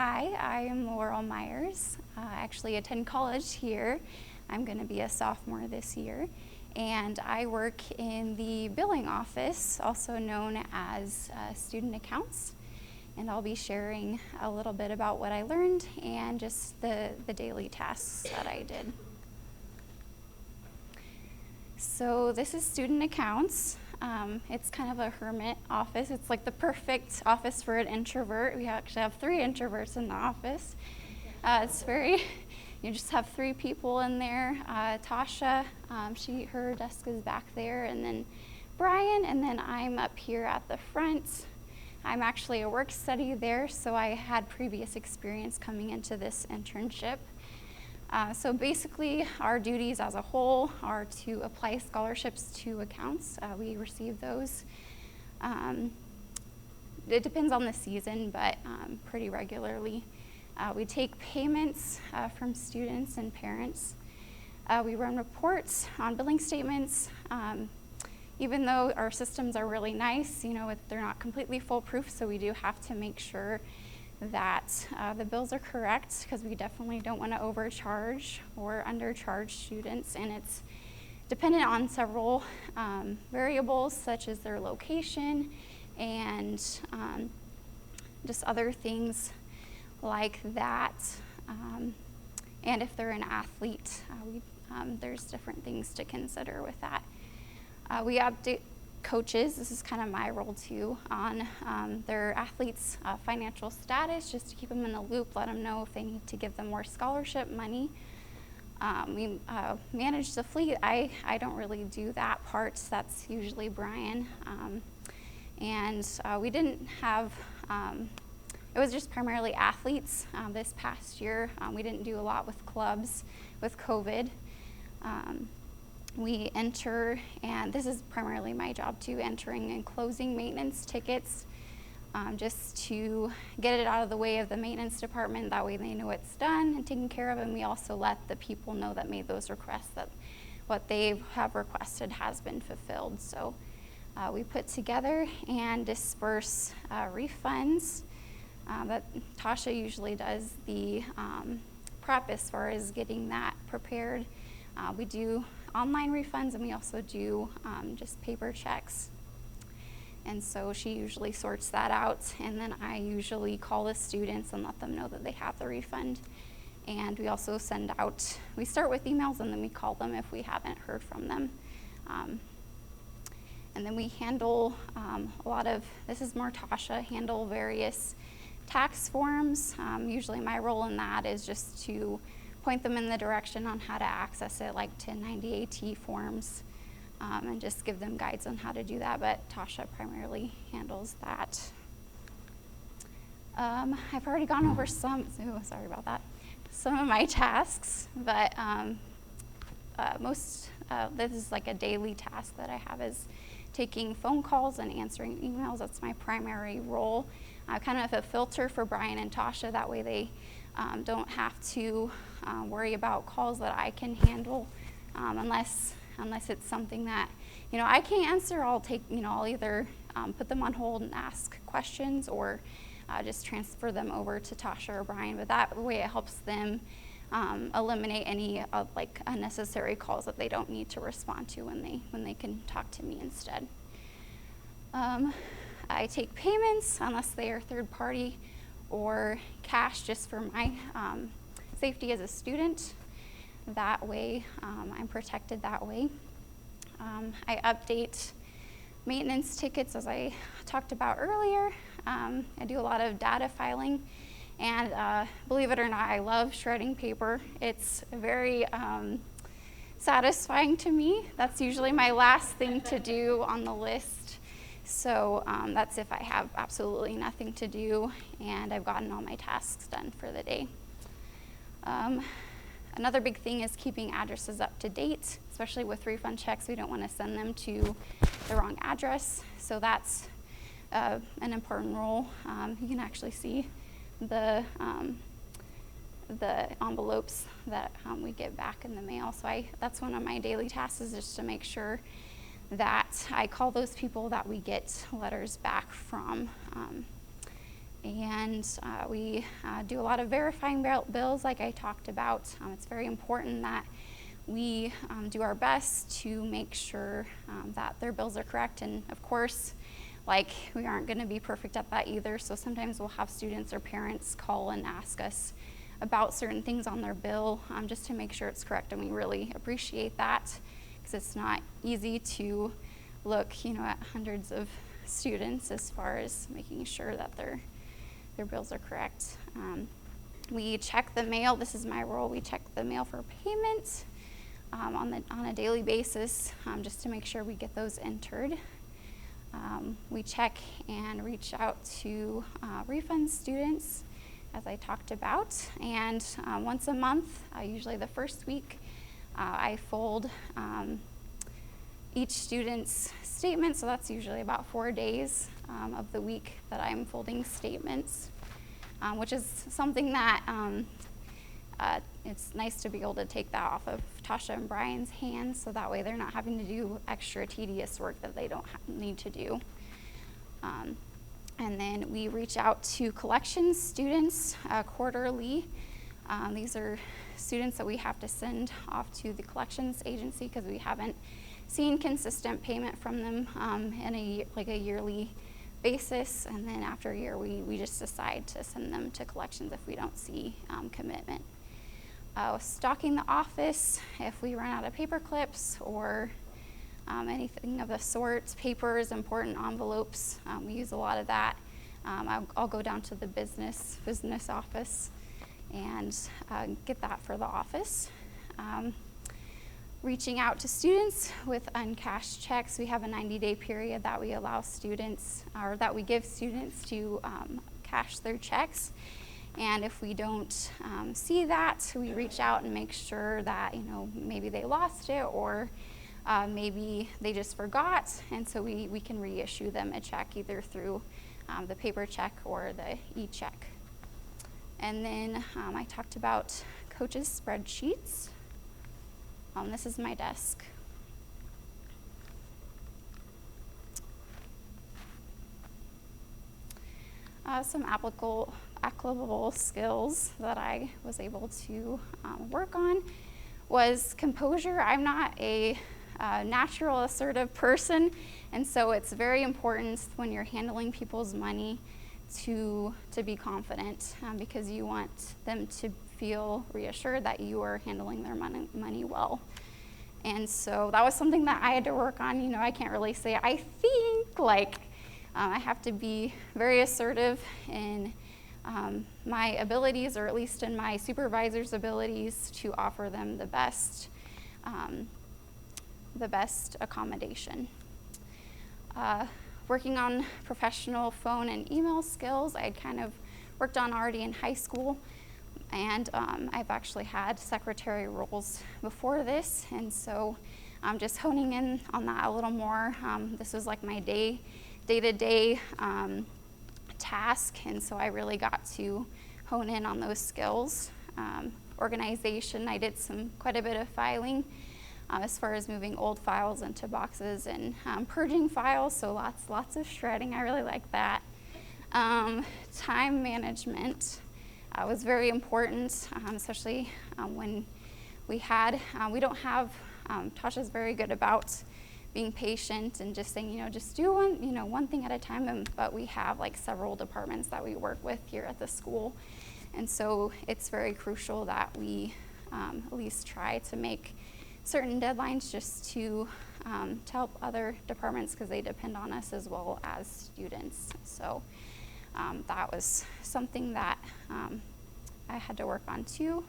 Hi, I am Laurel Myers. I actually attend college here. I'm going to be a sophomore this year, and I work in the billing office, also known as student accounts. And I'll be sharing a little bit about what I learned and just the daily tasks that I did. So this is student accounts. It's kind of a hermit office. It's like the perfect office for an introvert. We actually have 3 introverts in the office. You just have 3 people in there. Tasha, her desk is back there, and then Brian, and then I'm up here at the front. I'm actually a work study there, so I had previous experience coming into this internship. So basically, our duties as a whole are to apply scholarships to accounts. We receive those. It depends on the season, but pretty regularly. We take payments from students and parents. We run reports on billing statements. Even though our systems are really nice, they're not completely foolproof, so we do have to make sure that the bills are correct, because we definitely don't want to overcharge or undercharge students, and it's dependent on several variables such as their location and just other things like that. And if they're an athlete, there's different things to consider with that. We update coaches, this is kind of my role too, on their athletes' financial status, just to keep them in the loop, let them know if they need to give them more scholarship money. We manage the fleet. I don't really do that part, that's usually Brian. And we didn't have, it was just primarily athletes this past year. We didn't do a lot with clubs with COVID. We enter, and this is primarily my job too, entering and closing maintenance tickets, just to get it out of the way of the maintenance department. That way they know it's done and taken care of, and we also let the people know that made those requests that what they have requested has been fulfilled. So we put together and disperse refunds. That Tasha usually does the prep as far as getting that prepared. We do online refunds, and we also do just paper checks. And so she usually sorts that out, and then I usually call the students and let them know that they have the refund. And we also we start with emails, and then we call them if we haven't heard from them. And then we handle this is more Tasha, handle various tax forms. Usually my role in that is just to point them in the direction on how to access it, like 1090 AT forms, and just give them guides on how to do that, but Tasha primarily handles that. I've already gone over some of my tasks, but this is like a daily task that I have, is taking phone calls and answering emails. That's my primary role. Kind of a filter for Brian and Tasha, that way they don't have to worry about calls that I can handle, unless it's something that I can't answer. I'll either put them on hold and ask questions, or just transfer them over to Tasha or Brian. But that way it helps them eliminate any unnecessary calls that they don't need to respond to when they can talk to me instead. I take payments unless they are third party or cash, just for my safety as a student. That way, I'm protected that way. I update maintenance tickets, as I talked about earlier. I do a lot of data filing, and believe it or not, I love shredding paper. It's very satisfying to me. That's usually my last thing to do on the list. So that's if I have absolutely nothing to do and I've gotten all my tasks done for the day. Another big thing is keeping addresses up to date, especially with refund checks. We don't want to send them to the wrong address. So that's an important role. You can actually see the envelopes that we get back in the mail. So that's one of my daily tasks, is just to make sure that I call those people that we get letters back from. And we do a lot of verifying bills like I talked about. It's very important that we do our best to make sure that their bills are correct. And of course, like, we aren't going to be perfect at that either. So sometimes we'll have students or parents call and ask us about certain things on their bill just to make sure it's correct. And we really appreciate that, because it's not easy to look, at hundreds of students as far as making sure that their bills are correct. We check the mail. This is my role. We check the mail for payment on a daily basis, just to make sure we get those entered. We check and reach out to refund students, as I talked about. And once a month, usually the first week, I fold each student's statement. So that's usually about 4 days of the week that I'm folding statements, which is something that it's nice to be able to take that off of Tasha and Brian's hands, so that way they're not having to do extra tedious work that they don't need to do. And then we reach out to collections students quarterly. These are students that we have to send off to the collections agency because we haven't seen consistent payment from them in a yearly basis. And then after a year, we just decide to send them to collections if we don't see commitment. Stocking the office if we run out of paper clips or anything of the sort. Papers, important envelopes, we use a lot of that. I'll go down to the business office and get that for the office. Reaching out to students with uncashed checks. We have a 90-day period that we allow students, or that we give students to cash their checks. And if we don't see that, we reach out and make sure that, maybe they lost it, or maybe they just forgot. And so we can reissue them a check either through the paper check or the e-check. And then I talked about coaches' spreadsheets. This is my desk. Some applicable skills that I was able to work on was composure. I'm not a natural assertive person, and so it's very important when you're handling people's money to be confident, because you want them to feel reassured that you are handling their money well. And so that was something that I had to work on. I can't really say I think, I have to be very assertive in my abilities, or at least in my supervisor's abilities, to offer them the best accommodation. Working on professional phone and email skills, I had kind of worked on already in high school, and I've actually had secretary roles before this, and so I'm just honing in on that a little more. This was like my day-to-day task, and so I really got to hone in on those skills. Organization, I did quite a bit of filing as far as moving old files into boxes and purging files, so lots of shredding. I really like that. Time management was very important, especially when we don't have, Tasha's very good about being patient and just saying, just do one thing at a time, but we have several departments that we work with here at the school. And so it's very crucial that we at least try to make certain deadlines just to help other departments, because they depend on us as well as students. So that was something that I had to work on too.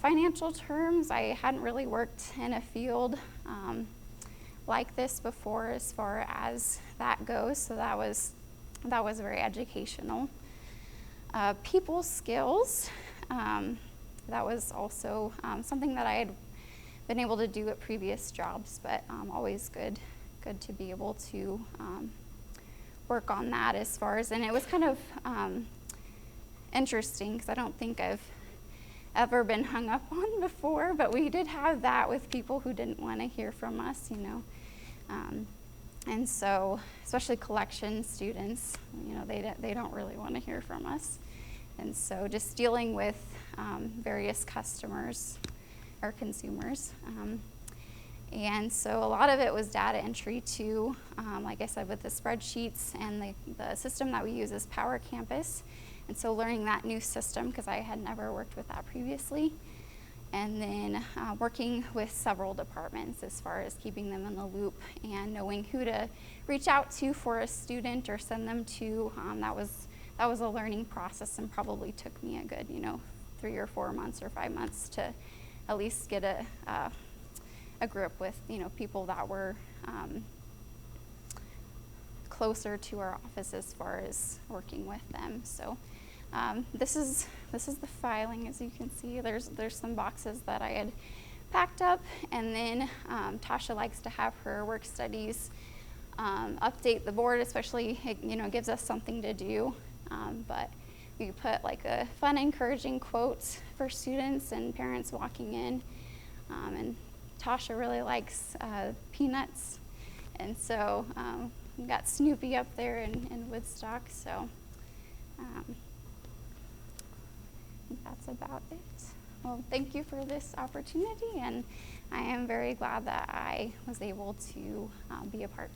Financial terms, I hadn't really worked in a field like this before as far as that goes, so that was very educational. People skills, that was also something that I had been able to do at previous jobs, but always good to be able to work on that as far as, and it was kind of interesting because I don't think I've ever been hung up on before, but we did have that with people who didn't want to hear from us, And so, especially collection students, they don't really want to hear from us. And so just dealing with various customers or consumers. And so a lot of it was data entry too, like I said, with the spreadsheets, and the system that we use is Power Campus. And so learning that new system, because I had never worked with that previously. And then working with several departments as far as keeping them in the loop and knowing who to reach out to for a student or send them to. That was a learning process, and probably took me a good 3 or 4 months or 5 months to at least get a grip with people that were closer to our office as far as working with them. So this is the filing. As you can see, there's some boxes that I had packed up, and then Tasha likes to have her work studies update the board, especially it gives us something to do. But we put like a fun, encouraging quote for students and parents walking in, and Tasha really likes peanuts, and so we got Snoopy up there in Woodstock. So. That's about it. Well, thank you for this opportunity, and I am very glad that I was able to be a part.